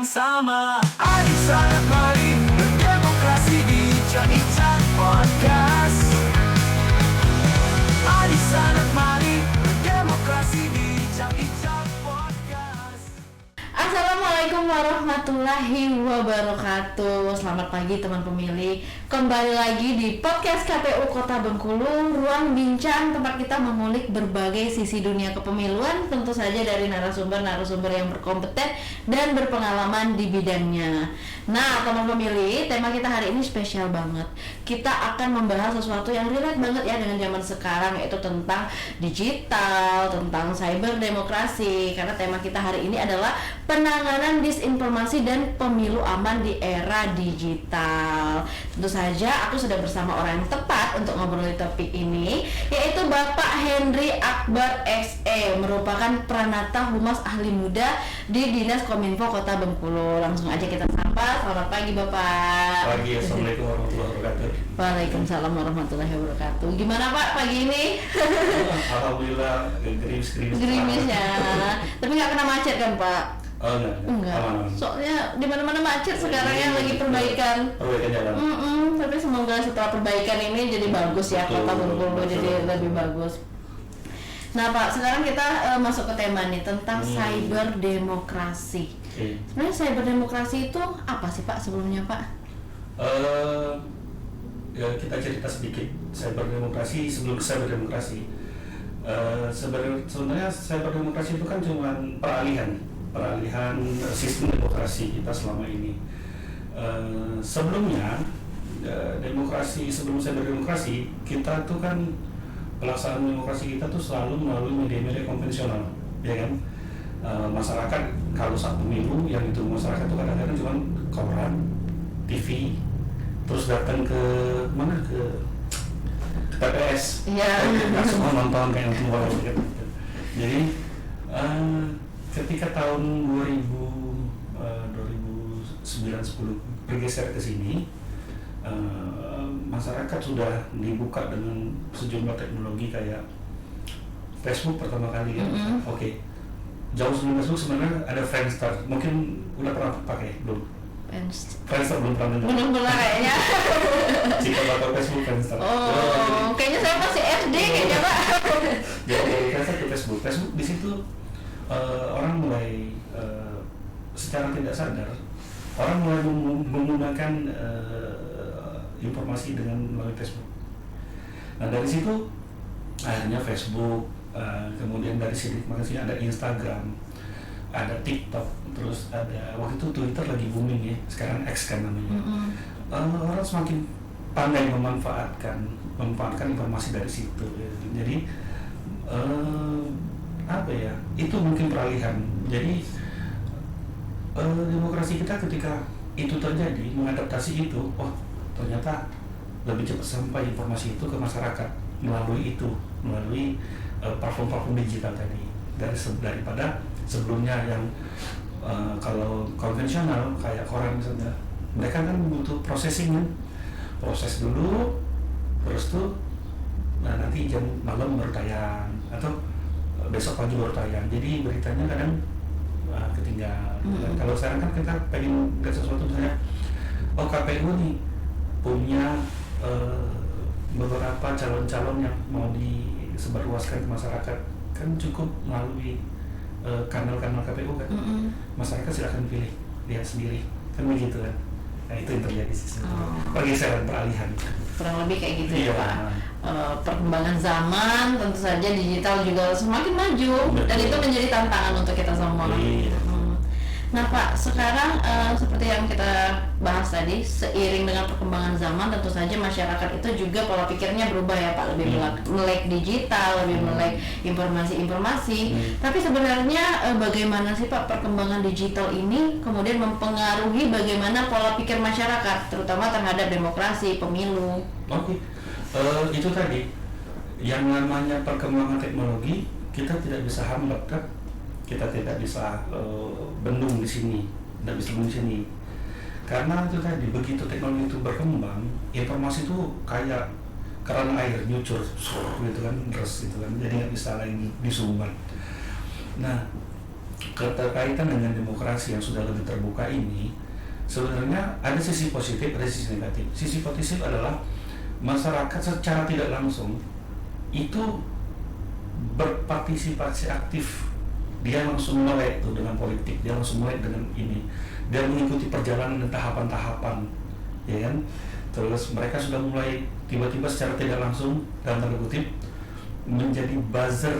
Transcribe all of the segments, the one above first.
bersama Anissa Mari berdemokrasi di Cak Podcast. Anissa Mari berdemokrasi di Cak Podcast. Assalamualaikum warahmatullahi wabarakatuh. Selamat pagi teman pemilih. Kembali lagi di podcast KPU Kota Bengkulu, ruang bincang tempat kita mengulik berbagai sisi dunia kepemiluan, tentu saja dari narasumber-narasumber yang berkompeten dan berpengalaman di bidangnya. Nah, teman pemilih, tema kita hari ini spesial banget. Kita akan membahas sesuatu yang relate banget ya dengan zaman sekarang, yaitu tentang digital, tentang cyber demokrasi. Karena tema kita hari ini adalah penanganan disinformasi dan pemilu aman di era digital. Tentu saja aku sudah bersama orang yang tepat untuk ngobrol topik ini, yaitu Bapak Henry Akbar SE, merupakan Pranata Humas Ahli Muda di Dinas Kominfo Kota Bengkulu. Langsung aja kita sapa. Selamat pagi Bapak. Pagi, Assalamualaikum warahmatullahi wabarakatuh. Waalaikumsalam warahmatullahi wabarakatuh. Gimana Pak pagi ini? Alhamdulillah, Gerimis ya. Tapi nggak kena macet kan Pak? Oh enggak. Aman. Soalnya di mana-mana macet sekarang ya, lagi perbaikan. Perbaikan jalan. Tapi semoga setelah perbaikan ini jadi bagus ya, Betul, Kota Bengkulu betul. jadi lebih bagus. Nah Pak, sekarang kita masuk ke tema nih tentang cyber demokrasi. Okay. Sebenarnya cyber demokrasi itu apa sih Pak sebelumnya Pak? Ya, kita cerita sedikit cyber demokrasi sebelum ke cyber demokrasi. Sebenarnya cyber demokrasi itu kan cuma peralihan sistem demokrasi kita selama ini. Sebelumnya demokrasi, sebelum cyber demokrasi, kita tuh kan pelaksanaan demokrasi kita tuh selalu melalui media-media konvensional, ya kan? Masyarakat kalau saat pemilu yang itu masyarakat tuh kadang-kadang cuma koran, TV, terus datang ke mana, ke TPS, nggak semua nonton kayak nonton bola gitu. Jadi ketika tahun 2009-10 bergeser ke sini, masyarakat sudah dibuka dengan sejumlah teknologi kayak Facebook pertama kali ya. Oke. Jauh sebelum Facebook sebenarnya ada Friendster, mungkin udah pernah pakai belum? Friendster belum pernah dengar. Belum kayaknya. Jika bakal Facebook Friendster. Kayaknya saya masih SD kayaknya Pak. Jadi Friendster ke Facebook di situ orang mulai secara tidak sadar orang mulai menggunakan informasi dengan melalui Facebook. Nah dari situ akhirnya Facebook, kemudian dari sini makanya ada Instagram, ada TikTok, terus ada waktu itu Twitter lagi booming ya, sekarang X kan namanya. Orang semakin pandai memanfaatkan informasi dari situ ya. Jadi apa ya, itu mungkin peralihan. Jadi demokrasi kita ketika itu terjadi, mengadaptasi itu, ternyata lebih cepat sampai informasi itu ke masyarakat melalui platform-platform digital tadi, daripada sebelumnya yang kalau konvensional kayak koran misalnya, mereka kan butuh processing kan, proses dulu, terus tuh nanti jam malam baru tayang atau besok pagi baru tayang, jadi beritanya kadang ketinggalan. Kalau sekarang kan kita pengen lihat sesuatu misalnya, KPU nih punya beberapa calon-calon yang mau disebarluaskan ke masyarakat, kan cukup melalui kanal-kanal KPU kan. Masyarakat silakan pilih, lihat sendiri, kan begitu kan. Nah itu yang terjadi sih pergeseran, peralihan. Kurang lebih kayak gitu ya Iya. Pak. Perkembangan zaman, tentu saja digital juga semakin maju. Betul. Dan itu menjadi tantangan untuk kita semua. Iya. Nah Pak, sekarang seperti yang kita bahas tadi, seiring dengan perkembangan zaman, tentu saja masyarakat itu juga pola pikirnya berubah ya Pak, lebih melek digital, lebih melek informasi-informasi. Tapi sebenarnya bagaimana sih Pak perkembangan digital ini kemudian mempengaruhi bagaimana pola pikir masyarakat, terutama terhadap demokrasi, pemilu? Oke. Itu tadi yang namanya perkembangan teknologi, kita tidak bisa hambat kan, kita tidak bisa bendung di sini, tidak bisa bendung di sini, karena itu tadi begitu teknologi itu berkembang, informasi itu kayak keran air nyucur gitu kan, deras gitu kan, jadi nggak bisa lagi disumbat. Nah keterkaitan dengan demokrasi yang sudah lebih terbuka ini, sebenarnya ada sisi positif, ada sisi negatif. Sisi positif adalah masyarakat secara tidak langsung itu berpartisipasi aktif. Dia langsung melek tuh dengan politik, dia langsung melek dengan ini, dia mengikuti perjalanan dan tahapan-tahapan, ya kan. Terus mereka sudah mulai tiba-tiba secara tidak langsung dalam tanda kutip menjadi buzzer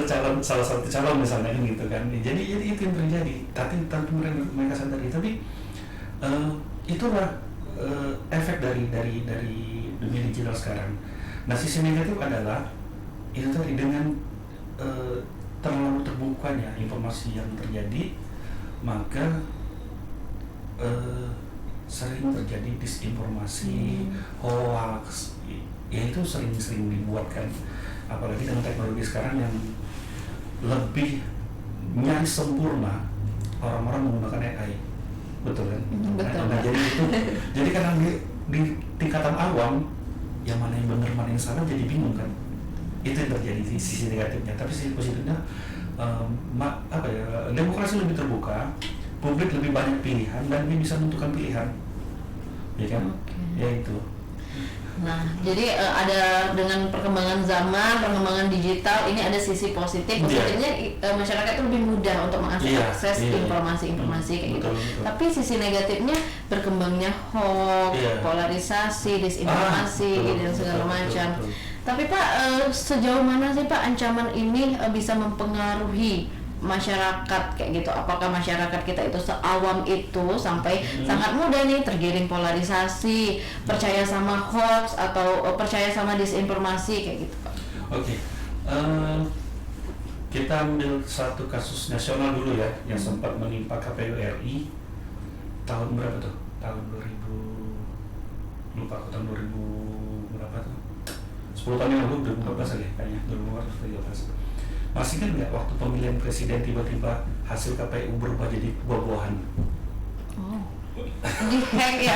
calon, salah satu calon misalnya kan gitu kan. Jadi itu yang terjadi, tapi tanpa mereka sadari. Tapi itulah efek dari dunia digital sekarang. Nah, sisi negatif adalah itu tadi, dengan terlalu terbukanya informasi yang terjadi, maka sering terjadi disinformasi, hoax, ya itu sering dibuatkan. Apalagi dengan teknologi sekarang yang lebih nyaris sempurna, orang-orang menggunakan AI, betul kan? Betul. Nah, jadi karena di tingkatan awam, yang mana yang benar mana yang salah jadi bingung kan? Itu yang terjadi di sisi negatifnya. Tapi sisi positifnya, demokrasi lebih terbuka, publik lebih banyak pilihan dan dia bisa menentukan pilihan, ya kan? Ya itu. Nah, jadi ada dengan perkembangan zaman, perkembangan digital, ini ada sisi positif. Positifnya masyarakat itu lebih mudah untuk mengakses informasi-informasi kayak gitu. Betul. Tapi sisi negatifnya berkembangnya hoax, polarisasi, disinformasi, dan segala macam. Betul. Tapi Pak, sejauh mana sih Pak ancaman ini bisa mempengaruhi masyarakat kayak gitu? Apakah masyarakat kita itu seawam itu sampai sangat mudah nih tergiring polarisasi, percaya sama hoax atau percaya sama disinformasi kayak gitu Pak? Oke. Kita ambil satu kasus nasional dulu ya, yang sempat menimpa KPU RI tahun berapa tuh? Tahun 2000, lupa aku, tahun 2000 berapa tuh? 10 tahun yang lalu, 2014 aja kayaknya, 2013. Masih kan nggak waktu pemilihan presiden tiba-tiba hasil KPU berubah jadi buah-buahan? Oh, di-hack ya?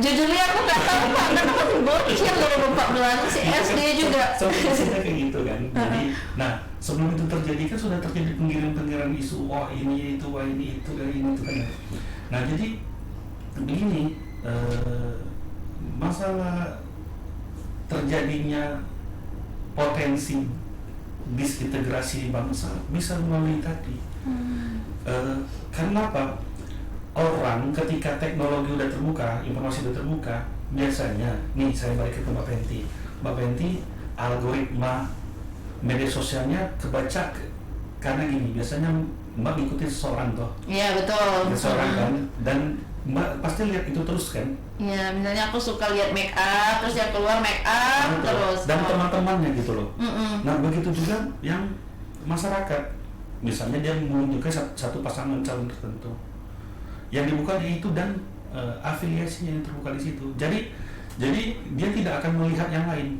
Jujurnya aku nggak tahu Pak, karena masih bocil loh 2014, si SD juga. Sampai kayak gitu kan. Jadi, nah sebelum itu terjadi kan sudah terjadi penggiringan isu, wah ini itu, wah ini itu, dan ini itu kan. Nah jadi begini, masalah terjadinya potensi disintegrasi bangsa bisa melalui tadi. Karena apa? Orang ketika teknologi udah terbuka, informasi udah terbuka, biasanya, nih saya balik ke Mbak Penti, algoritma media sosialnya kebaca karena gini, biasanya Mbak ngikutin seseorang toh. Iya betul. Seseorang kan, dan Mbak pasti lihat itu terus kan. Iya, misalnya aku suka lihat make up, terus yang keluar make up, terus dan teman-temannya gitu loh. Nah begitu juga yang masyarakat, misalnya dia menunjukkan satu pasangan calon tertentu, yang dibuka di itu dan afiliasinya yang terbuka di situ. Jadi dia tidak akan melihat yang lain,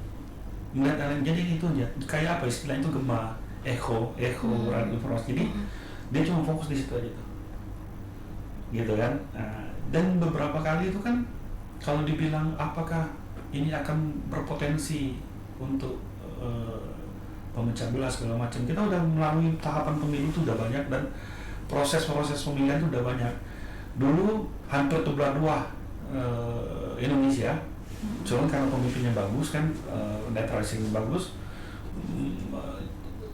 jadi itu aja. Kayak apa istilah itu, gema, echo informasi. Jadi dia cuma fokus di situ aja tuh, gitu kan. Dan beberapa kali itu kan, kalau dibilang apakah ini akan berpotensi untuk pemecah belah segala macam, kita udah melalui tahapan pemilu itu udah banyak, dan proses pemilihan itu udah banyak. Dulu hampir terbelah dua Indonesia, cuman karena pemimpinnya bagus kan, netralisasi bagus.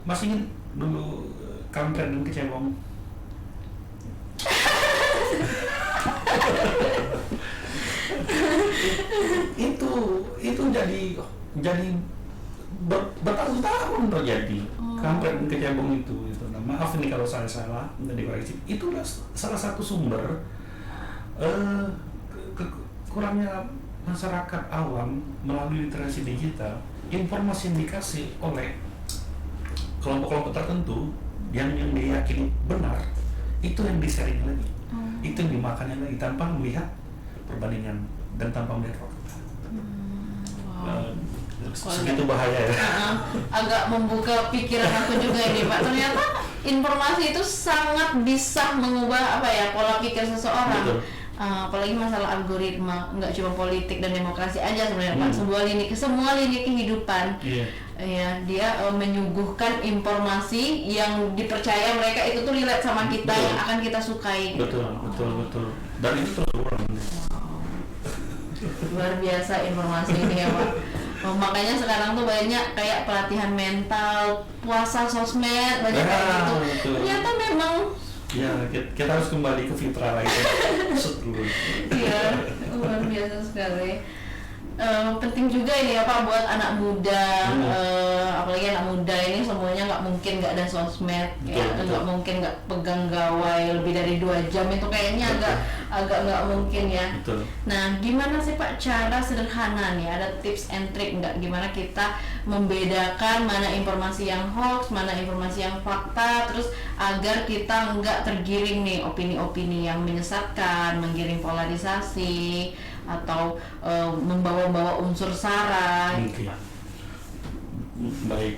Masih ingat dulu kampret dan kecebong? itu jadi bertahun-tahun terjadi kampret dan kecebong itu. Nah, maaf nih kalau saya salah, dikoreksi. Itulah salah satu sumber kurangnya masyarakat awam melalui literasi digital. Informasi yang dikasih oleh kelompok-kelompok tertentu yang diyakini benar, itu yang di-sharing lagi, itu yang dimakannya lagi tanpa melihat perbandingan dan tanpa melihat fakta. Segitu bahaya ya. Agak membuka pikiran aku juga ini Pak. Ternyata informasi itu sangat bisa mengubah pola pikir seseorang. Betul. apalagi masalah algoritma, nggak cuma politik dan demokrasi aja sebenarnya Pak, semua lini kehidupan. Ya, dia menyuguhkan informasi yang dipercaya mereka itu tuh relate sama kita, yang akan kita sukai. Betul. Dan itu terus berulang. Luar biasa informasi ini ya Pak. Makanya sekarang tuh banyak kayak pelatihan mental, puasa sosmed, banyak kayak gitu. Betul. Ternyata memang Ya, kita harus kembali ke fitrah lagi. Dulu. iya, luar biasa sekali. Penting juga ini ya Pak buat anak muda, apalagi anak muda ini semuanya nggak mungkin nggak ada sosmed, nggak mungkin nggak pegang gawai lebih dari 2 jam, itu kayaknya agak nggak mungkin ya. Betul. Nah, gimana sih Pak cara sederhana nih, ada tips and trick nggak, gimana kita membedakan mana informasi yang hoax, mana informasi yang fakta, terus agar kita nggak tergiring nih opini-opini yang menyesatkan, menggiring polarisasi, atau membawa-bawa unsur sara. Baik,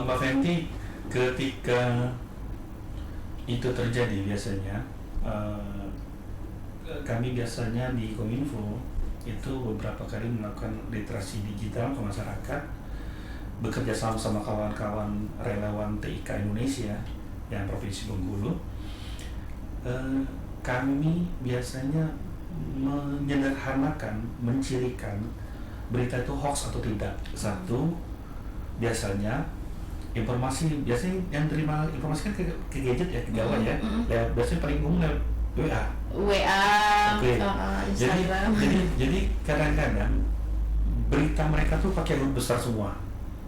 Mbak Fenty, ketika itu terjadi biasanya kami biasanya di Kominfo itu beberapa kali melakukan literasi digital ke masyarakat, bekerja sama kawan-kawan relawan TIK Indonesia yang Provinsi Bengkulu. Kami biasanya menyederhanakan, mencirikan berita itu hoax atau tidak. Satu, biasanya biasanya yang terima informasi kan ke gadget ya, ke gawai ya. Ya biasanya paling umum WA. Okay. Instagram. Jadi kadang-kadang berita mereka tuh pakai huruf besar semua.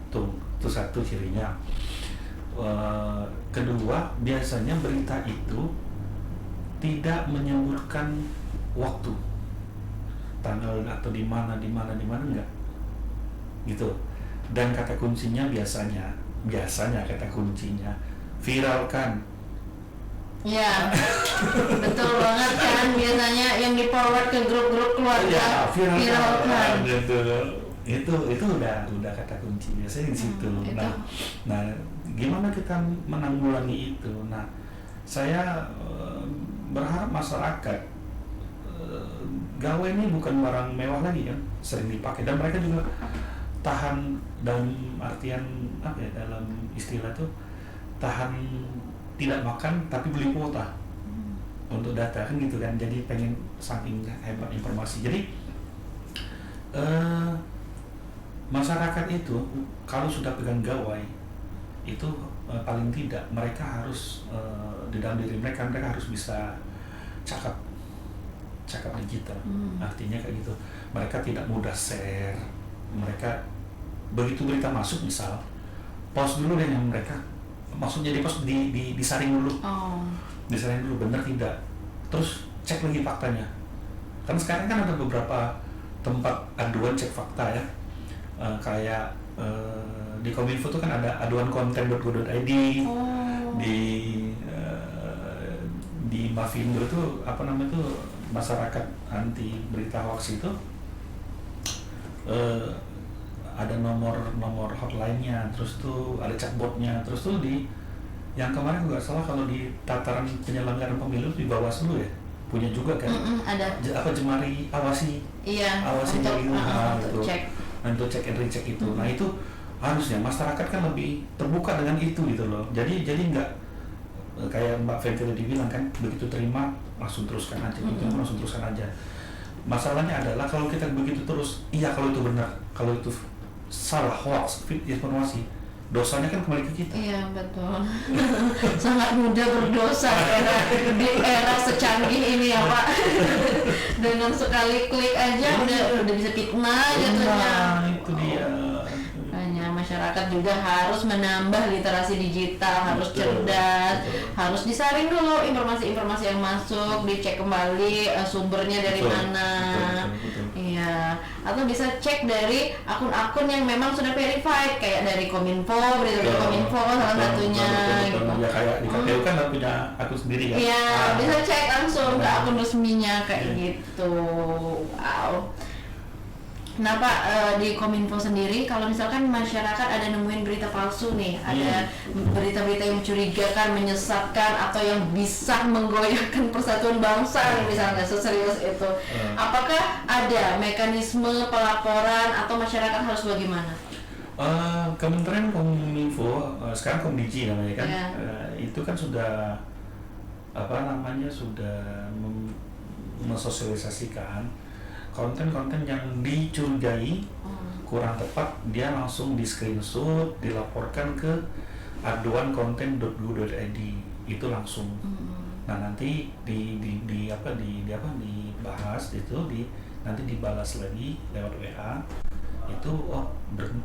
Tuh satu cirinya. Kedua, biasanya berita itu tidak menyebutkan waktu, tanggal atau di mana enggak gitu. Dan kata kuncinya biasanya kata kuncinya viralkan. Ya, betul banget kan, biasanya yang di forward ke grup-grup keluarga. Ya, viralkan. Gitu. Itu udah kata kunci biasanya di situ. Itu. Nah, gimana kita menanggulangi itu? Nah, saya berharap masyarakat gawai ini bukan barang mewah lagi kan, sering dipakai, dan mereka juga tahan dalam artian apa ya, dalam istilah tuh tahan tidak makan tapi beli kuota untuk data kan gitu kan. Jadi pengen saking hebat informasi. Jadi masyarakat itu kalau sudah pegang gawai itu paling tidak mereka harus di dalam diri mereka harus bisa cakap digital. Artinya kayak gitu, mereka tidak mudah share. Mereka begitu berita masuk misal post dulu deh yang mereka, maksudnya di post disaring dulu. Disaring dulu benar tidak, terus cek lagi faktanya. Kan sekarang kan ada beberapa tempat aduan cek fakta ya, kayak di Kominfo tuh kan ada aduan konten.go.id, di Mavindo tuh apa namanya tuh, masyarakat anti berita hoax itu ada nomor hotline-nya, terus tuh ada chatbotnya, terus tuh di yang kemarin nggak salah kalau di tataran penyelenggaraan pemilu di Bawaslu ya punya juga kan, ada apa Jemari awasi untuk cek, untuk cek and recheck itu. Nah itu harusnya masyarakat kan lebih terbuka dengan itu gitu loh. Jadi nggak kayak Mbak Fenty tadi bilang kan, begitu terima langsung teruskan aja, langsung teruskan aja. Masalahnya adalah kalau kita begitu terus, iya kalau itu benar, kalau itu salah, hoax, informasi, dosanya kan kembali ke kita. Iya betul. Sangat mudah berdosa di era secanggih ini ya Pak. Dengan sekali klik aja udah bisa fitnah jatuhnya. Itu dia. Hanya masyarakat juga harus menambah literasi digital, harus cerdas, harus disaring dulu informasi-informasi yang masuk, dicek kembali sumbernya dari mana. Iya, atau bisa cek dari akun-akun yang memang sudah verified, kayak dari Kominfo, berita Kominfo salah satunya. Gitu. Ya kayak di KPU kan punya akun sendiri kan. Iya, bisa cek langsung ke akun resminya kayak gitu. Wow. Nah Pak, di Kominfo sendiri kalau misalkan masyarakat ada nemuin berita palsu nih, ada berita-berita yang mencurigakan, menyesatkan atau yang bisa menggoyahkan persatuan bangsa nih misalnya, seserius itu, apakah ada mekanisme pelaporan atau masyarakat harus bagaimana? Kementerian Kominfo, sekarang Komdiji namanya kan, itu kan sudah sudah mensosialisasikan konten-konten yang dicurigai kurang tepat, dia langsung di screenshot, dilaporkan ke aduan-konten.go.id itu langsung. Nah nanti dibahas itu, nanti dibalas lagi lewat WA itu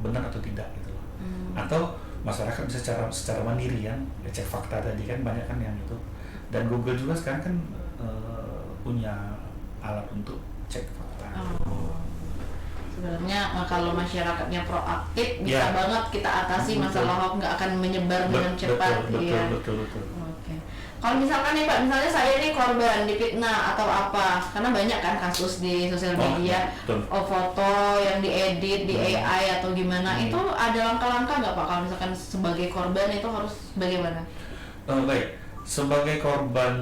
benar atau tidak gitu loh. Atau masyarakat bisa secara mandiri kan, cek fakta tadi kan, banyak kan yang itu. Dan Google juga sekarang kan punya alat untuk cek fakta. Sebenarnya kalau masyarakatnya proaktif bisa banget kita atasi masalah hoax, nggak akan menyebar dengan cepat. Betul. Oke. Kalau misalkan nih Pak, misalnya saya ini korban difitnah atau apa, karena banyak kan kasus di sosial media, foto yang diedit di AI atau gimana, itu ada langkah-langkah nggak Pak kalau misalkan sebagai korban itu harus bagaimana? Baik, sebagai korban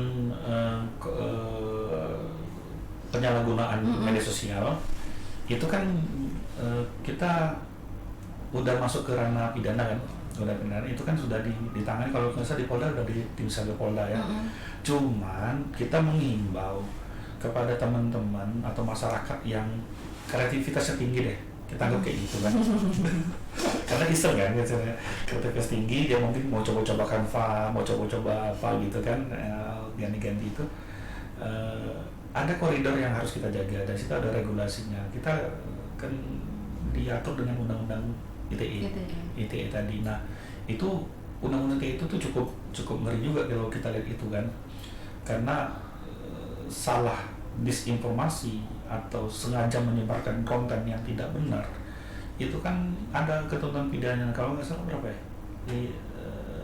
penyalahgunaan media sosial itu kan kita udah masuk ke ranah pidana kan, itu kan sudah ditangani, kalau nggak salah di Polda udah di tim Cyber Polda ya. Cuman kita menghimbau kepada teman-teman atau masyarakat yang kreativitasnya tinggi deh, kita anggap kayak gitu kan. Karena iseng kan, kreativitas tinggi, dia mungkin mau coba-coba Canva, mau coba-coba apa gitu kan, ganti-ganti itu. Ada koridor yang harus kita jaga, dan situ ada regulasinya. Kita kan diatur dengan undang-undang ITE tadi. Nah itu undang-undang ITE itu tuh cukup ngeri juga kalau kita lihat itu kan, karena salah disinformasi atau sengaja menyebarkan konten yang tidak benar itu kan ada ketentuan pidana, kalau nggak salah berapa ya,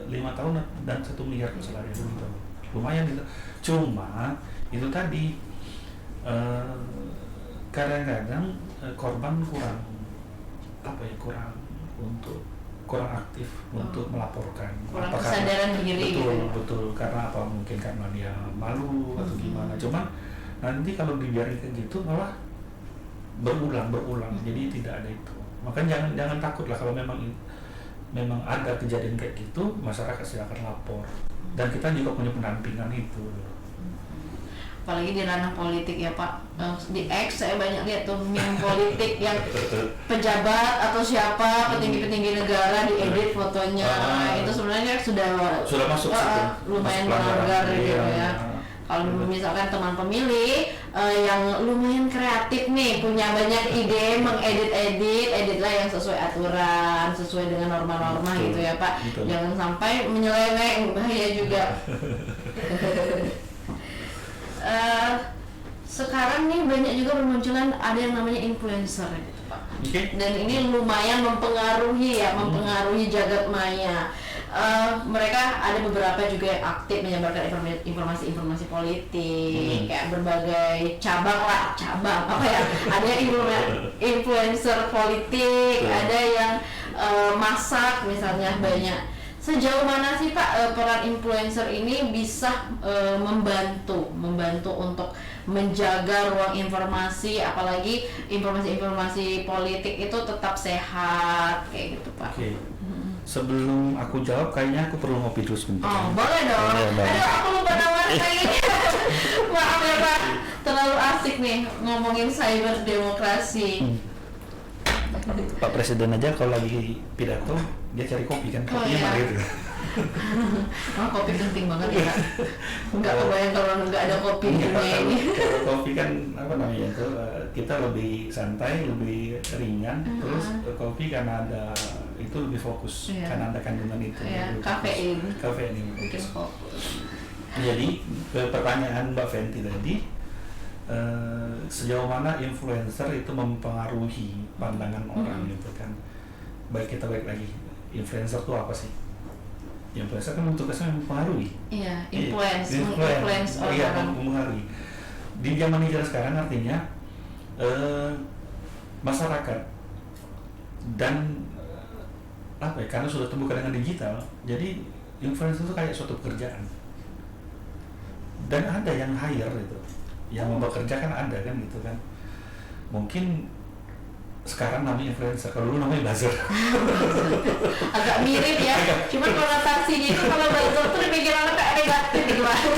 5 tahun dan 1 miliar kalau salah ya, gitu. Lumayan gitu. Cuma itu tadi kadang-kadang korban kurang aktif untuk melaporkan, kurang kesadaran diri. Betul, karena apa, mungkin karena dia malu atau gimana. Cuman nanti kalau dibiarin kayak gitu malah berulang, jadi tidak ada itu. Makanya jangan takut lah kalau memang ada kejadian kayak gitu, masyarakat silakan lapor, dan kita juga punya pendampingan itu. Apalagi di ranah politik ya Pak, di X saya banyak lihat tuh meme politik yang pejabat atau siapa petinggi-petinggi negara diedit fotonya. Itu sebenarnya sudah masuk lumayan melanggar gitu ya. Kalau misalkan teman pemilih yang lumayan kreatif nih, punya banyak ide, editlah yang sesuai aturan, sesuai dengan norma-norma gitu ya Pak. Jangan sampai menyeleweng, bahaya juga. Sekarang nih banyak juga bermunculan ada yang namanya influencer gitu Pak. Dan ini lumayan mempengaruhi jagat maya. Mereka ada beberapa juga yang aktif menyebarkan informasi politik, kayak berbagai cabang apa ya, ada yang influencer politik, ada yang masak misalnya, banyak. Sejauh mana sih Pak peran influencer ini bisa membantu untuk menjaga ruang informasi, apalagi informasi politik itu tetap sehat kayak gitu Pak? Sebelum aku jawab, kayaknya aku perlu ngopi dulu sebentar. Boleh dong. Aduh, aku lupa nawarin lagi. Maaf ya Pak, terlalu asik nih ngomongin cyber demokrasi. Pak Presiden aja kalau lagi pidato dia cari kopi kan, kopinya mana gitu. Kopi penting banget ya. Nggak kebayang kalau nggak ada kopi di dunia ini. Kalau kopi kan kita lebih santai, lebih ringan. Terus kopi karena ada itu lebih fokus, karena ada kandungan itu. Kafein bikin fokus. Jadi pertanyaan Mbak Fenty tadi, sejauh mana influencer itu mempengaruhi pandangan orang gitu kan. Baik, kita balik lagi, influencer itu apa sih? Influencer kan tugasnya mempengaruhi. Influence orang. Mempengaruhi. Di zaman digital sekarang artinya masyarakat dan apa ya, karena sudah terbuka dengan digital, jadi influencer itu kayak suatu pekerjaan dan ada yang hire gitu, yang mempekerjakan ada kan gitu kan. Mungkin sekarang namanya influencer, kalau dulu namanya buzzer. Agak mirip ya, cuman konotasinya itu kalau buzzer tuh dipikir orang kayak negatif gimana.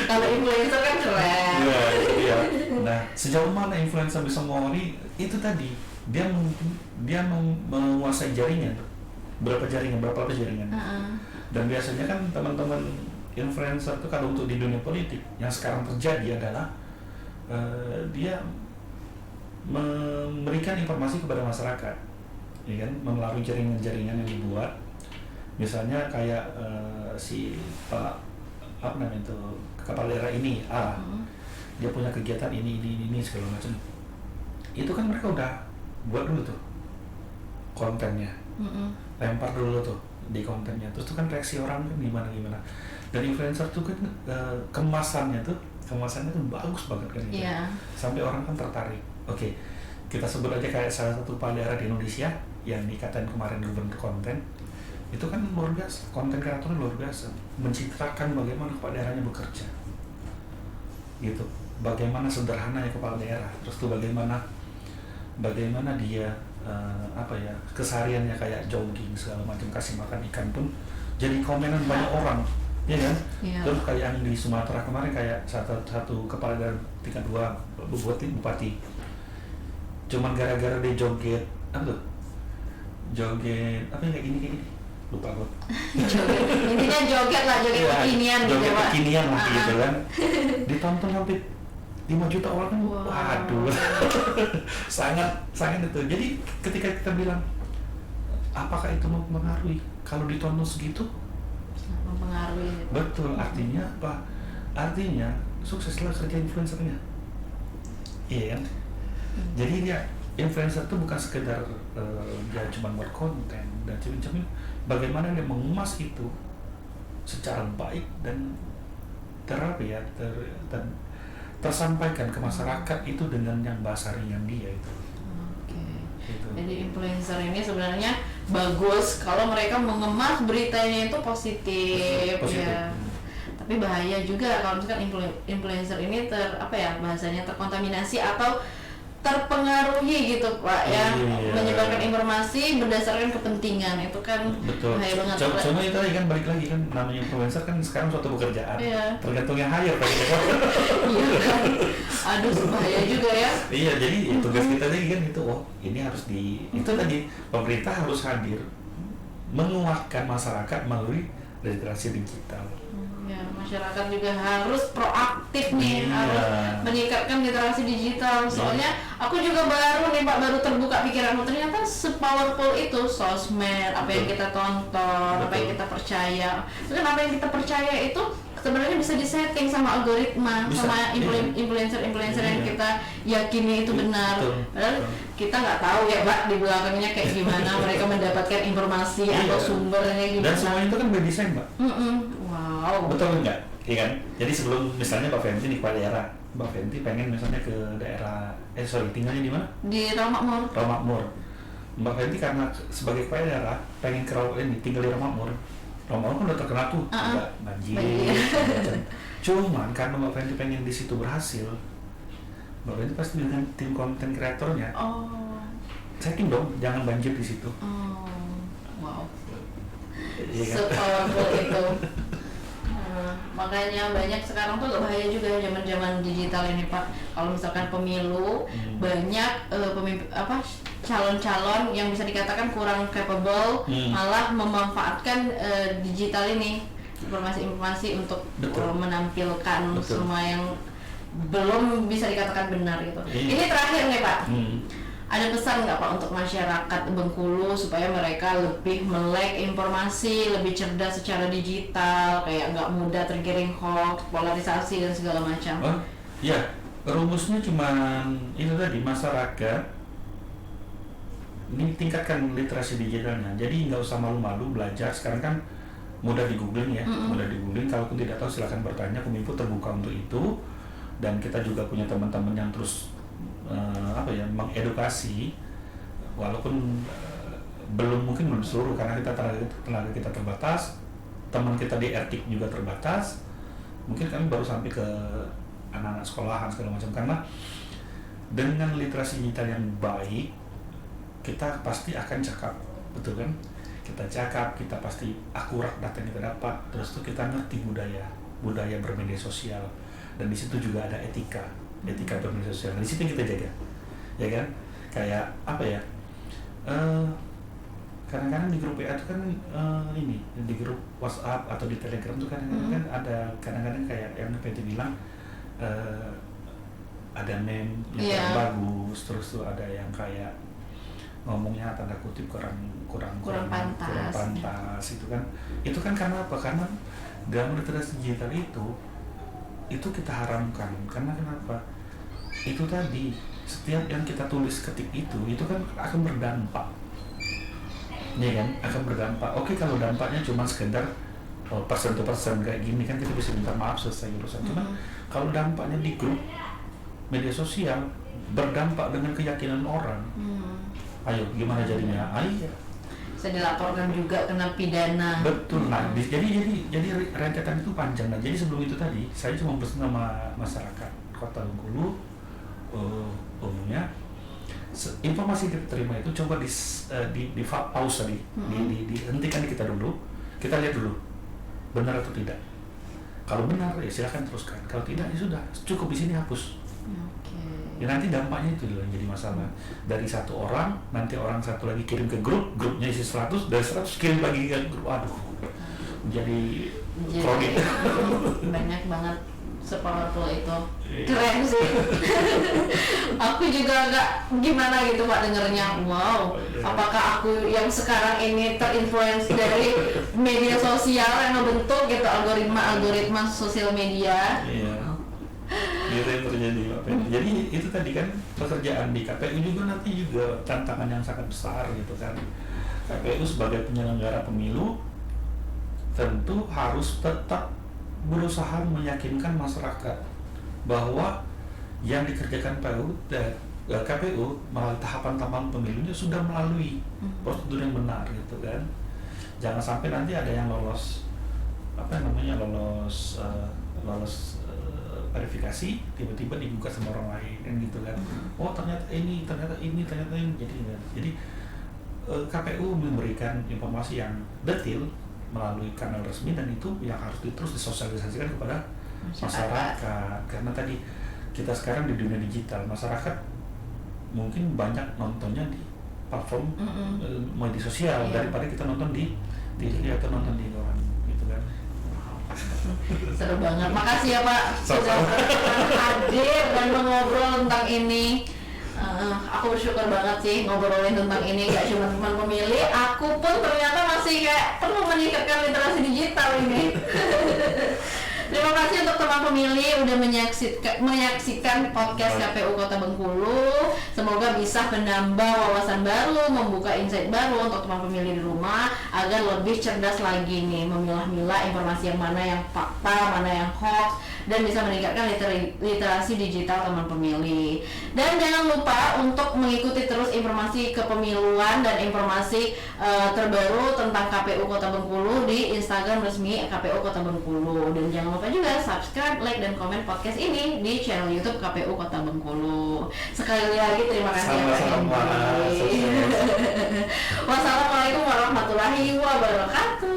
Kalau influencer kan keren. Iya, iya. Nah, sejauh mana influencer bisa mengawali itu tadi, dia menguasai jaringan, berapa lapis jaringan. Dan biasanya kan teman-teman influencer itu kalau untuk di dunia politik yang sekarang terjadi adalah dia memberikan informasi kepada masyarakat, ya kan, melalui jaringan-jaringan yang dibuat. Misalnya kayak si Pak apa namanya itu kepala daerah ini dia punya kegiatan ini segala macam. Itu kan mereka udah buat dulu tuh kontennya, lempar dulu tuh di kontennya, terus tuh kan reaksi orang kan gimana. Dan influencer tuh kan kemasannya tuh bagus banget kan gitu. Iya. Sampai orang kan tertarik. Oke, kita sebut aja kayak salah satu kepala daerah di Indonesia yang dikatain kemarin gubernur konten, itu kan luar biasa, konten kreatornya luar biasa, mencitrakan bagaimana kepala daerahnya bekerja, gitu, bagaimana sederhananya kepala daerah, terus tuh bagaimana dia kesehariannya kayak jogging segala macam, kasih makan ikan pun jadi komenan banyak orang, ya kan? Iya. Terus kayak yang di Sumatera kemarin kayak satu kepala daerah tingkat 2 bupati, cuman gara-gara dia joget apa yang kayak gini lupa gue. Intinya joget kekinian gitu joget Pak. kekinian lah gitu kan, ditonton sampai 5 juta orang kan. Wow. Waduh. sangat itu. Jadi ketika kita bilang apakah itu mempengaruhi, kalau ditonton segitu Mempengaruhi. betul, artinya apa? Artinya sukseslah kerja influencernya, iya kan? Jadi dia influencer itu bukan sekedar dia cuma buat konten dan cuma bagaimana dia mengemas itu secara baik dan tersampaikan ke masyarakat itu dengan yang bahasa ringan dia itu. Oke. Gitu. Jadi influencer ini sebenarnya bagus kalau mereka mengemas beritanya itu positif. Positif. Ya. Tapi bahaya juga kalau misalkan influencer ini bahasanya terkontaminasi atau terpengaruhi gitu Pak ya, Iya. menyebarkan informasi berdasarkan kepentingan, itu kan Betul. bahaya banget. Cuma itu tadi kan balik lagi kan, namanya influencer kan sekarang suatu pekerjaan. Iya. Tergantung yang hire Pak. Iya kan, aduh bahaya juga ya. Iya, jadi tugas kita tadi kan itu, ini harus itu tadi pemerintah harus hadir menguatkan masyarakat melalui literasi digital. Ya, masyarakat juga harus proaktif nih, Iya. harus meningkatkan literasi digital. Soalnya aku juga baru terbuka pikiranku, ternyata sepowerful itu sosmed, apa yang kita tonton, apa yang kita percaya. Kan apa yang kita percaya itu sebenarnya bisa disetting sama algoritma, Bisa, sama iya. influencer yang Iya. kita yakini itu benar. Betul, Padahal betul. kita nggak tahu ya Pak di belakangnya kayak gimana mereka mendapatkan informasi atau Iya. sumbernya gimana. Dan semua itu kan by design, Mbak. Wow. Betul enggak? Iya kan? Jadi sebelum misalnya Mbak Fenty di kepala daerah, Mbak Fenty pengen misalnya ke daerah, tinggalnya di mana? Di Ramakmur. Ramakmur. Mbak Fenty karena sebagai kepala daerah pengen ke tinggal di Ramakmur. Ramakmur kan udah terkenal tuh, agak banjir. Banjir. Cuman karena Mbak Fenty pengen di situ berhasil, Mbak Fenty pasti dengan tim konten kreatornya, Oh. setting dong, jangan banjir di situ. Oh. Wow. Iya kan? Sepowerful itu. Makanya banyak sekarang tuh agak bahaya juga zaman-zaman digital ini Pak. Kalau misalkan pemilu banyak calon-calon yang bisa dikatakan kurang capable, malah memanfaatkan digital ini, informasi-informasi untuk Betul. menampilkan Betul. semua yang belum bisa dikatakan benar gitu. Iya. Ini terakhir nih Pak. Ada pesan nggak Pak untuk masyarakat Bengkulu supaya mereka lebih melek informasi, lebih cerdas secara digital, kayak nggak mudah tergiring hoax, polarisasi dan segala macam? Oh, ya, rumusnya cuman itu tadi, masyarakat ini tingkatkan literasi digitalnya. Jadi nggak usah malu-malu belajar. Sekarang kan mudah di googling ya, mudah di googling. Kalaupun tidak tahu silakan bertanya. Kominfo terbuka untuk itu. Dan kita juga punya teman-teman yang terus mengedukasi, walaupun belum seluruh karena tenaga kita terbatas, teman kita di Ertik juga terbatas, mungkin kami baru sampai ke anak-anak sekolahan segala macam. Karena dengan literasi digital yang baik, kita pasti akan cakap, betul kan? Kita cakap, kita pasti akurat data yang kita dapat, terus tuh kita ngerti budaya bermedia sosial, dan di situ juga ada etika bermedia sosial. Di situ kita jaga, ya kan? Kayak apa ya? Kadang-kadang di grup WA itu kan di grup WhatsApp atau di Telegram tuh kadang-kadang kan ada kayak yang PT bilang ada meme yang bagus, terus tuh ada yang kayak ngomongnya tanda kutip kurang pantas itu kan karena apa? Karena dalam literasi digital itu kita haramkan. Karena kenapa? Itu tadi, setiap yang kita tulis ketik itu kan akan berdampak, ya kan? Akan berdampak. Oke, kalau dampaknya cuma sekedar persen to persen kayak gini kan kita bisa minta maaf, selesai urusan. Cuma kalau dampaknya di grup media sosial berdampak dengan keyakinan orang, ayo gimana jadinya? Ayo bisa dilaporkan juga kena pidana. Betul. Nah, jadi rentetan itu panjang. Nah, jadi sebelum itu tadi saya cuma pesan sama masyarakat Kota Bengkulu umumnya, informasi yang kita terima itu coba di pause tadi, dihentikan kita dulu, kita lihat dulu benar atau tidak. Kalau benar ya silakan teruskan, kalau tidak ya sudah cukup di sini, hapus. Ya nanti dampaknya itu yang jadi masalah. Dari satu orang, nanti orang satu lagi kirim ke grupnya isi 100, dari 100 kirim lagi ke grup. Aduh, jadi kredit. Banyak banget, sepowerful itu. Keren sih. Aku juga agak gimana gitu Pak dengernya. Wow, apakah aku yang sekarang ini terinfluence dari media sosial yang ngebentuk gitu algoritma sosial media? Iya. Gitu yang terjadi. Jadi itu tadi kan pekerjaan di KPU juga nanti juga tantangan yang sangat besar gitu kan. KPU sebagai penyelenggara pemilu tentu harus tetap berusaha meyakinkan masyarakat bahwa yang dikerjakan KPU melalui tahapan pemilunya sudah melalui prosedur yang benar gitu kan. Jangan sampai nanti ada yang lolos verifikasi tiba-tiba digugat sama orang lain kan gitu kan. Oh ternyata ini jadi KPU memberikan informasi yang detail melalui kanal resmi, dan itu yang harus terus disosialisasikan kepada masyarakat. Karena tadi kita sekarang di dunia digital, masyarakat mungkin banyak nontonnya di platform media sosial daripada kita nonton di TV atau nonton di luar gitu kan. Seru banget, makasih ya Pak sudah hadir dan mengobrol tentang ini. Aku bersyukur banget sih ngobrolin tentang ini, gak cuma teman pemilih, aku pun ternyata masih kayak perlu meningkatkan literasi digital ini. Terima kasih untuk teman pemilih udah menyaksikan podcast KPU Kota Bengkulu. Semoga bisa menambah wawasan baru, membuka insight baru untuk teman pemilih di rumah agar lebih cerdas lagi nih memilah-milah informasi yang mana yang fakta, mana yang hoax, dan bisa meningkatkan literasi digital teman pemilih. Dan jangan lupa untuk mengikuti terus informasi kepemiluan dan informasi terbaru tentang KPU Kota Bengkulu di Instagram resmi KPU Kota Bengkulu. Dan jangan lupa juga subscribe, like, dan komen podcast ini di channel YouTube KPU Kota Bengkulu. Sekali lagi terima kasih Pak Hendy. Wassalamualaikum warahmatullahi wabarakatuh.